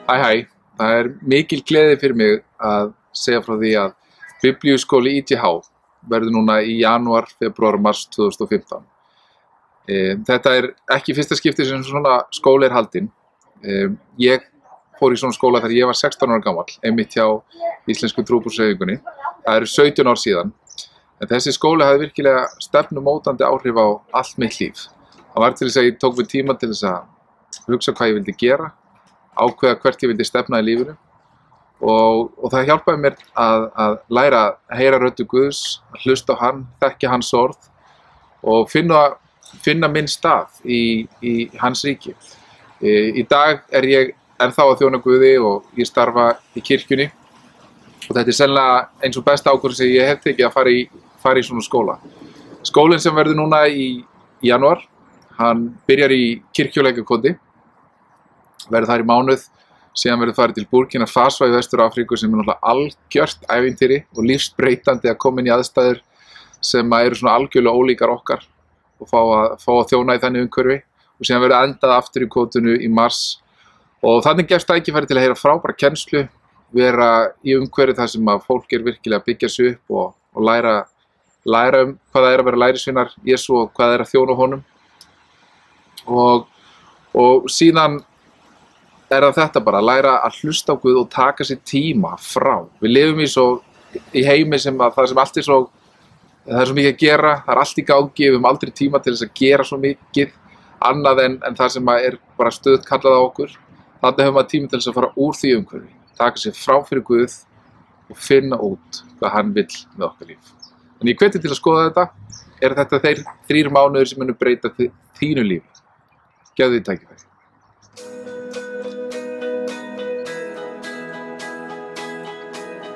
Hæ, það mikil gleði fyrir mig að segja frá því að Biblíuskóli ITH verður núna í janúar, febrúar og mars 2015. Þetta ekki fyrsta skipti sem svona skóli haldinn. Ég fór í svona skóla þegar ég var 16 ára gamall, einmitt hjá Íslensku trúboðshreyfingunni. Það eru 17 ár síðan. En þessi skóli hafði virkilega stefnumótandi áhrif á allt mitt líf. Það var til þess að ég tók mér tíma til þess að hugsa hvað ég vildi gera, ákveða hvert ég vildi stefna í lífinu og það hjálpaði mér að læra að heyra röddu Guðs, að hlusta á hann, þekkja hans orð og finna minn stað í hans ríki. Í dag ég ennþá að þjóna Guði og ég starfa í kirkjunni og þetta sennilega eins og besta ákvörðun sem ég hef tekið að fara í svona skóla. Skólinn sem verður núna í janúar, hann byrjar í Kirkjulækjarkoti, verður þar í mánuð, síðan verður farið til Burkina Faso í Vestur-Afríku sem náttúrulega algjört ævintýri og lífsbreytandi að koma inn í aðstæður sem eru svona algjörlega ólíkar okkar og fá að þjóna í þannig umhverfi og síðan verður endað aftur í kotinu í mars og þannig gefst tækifæri til að heyra frábæra kennslu, vera í umhverfi þar sem að fólk virkilega að byggja sig upp og læra hvað það að vera lærisveinar Jesú og hvað það að þjóna honum og síðan það þetta bara, að læra að hlusta á Guð og taka sér tíma frá. Við lifum í heimi sem allt það er svo mikið að gera, það allt í gangi, við höfum aldrei tíma til þess að gera svo mikið annað en það sem bara stöðugt kallað á okkur. Þannig höfum við tíma til þess að fara úr því umhverfi, taka sér frá fyrir Guð og finna út hvað hann vill með okkar líf. En ég hvet til að skoða þetta, þetta þeir 3 mánuðir sem munu breyta þínu lífi. Gefðu því tækifæri.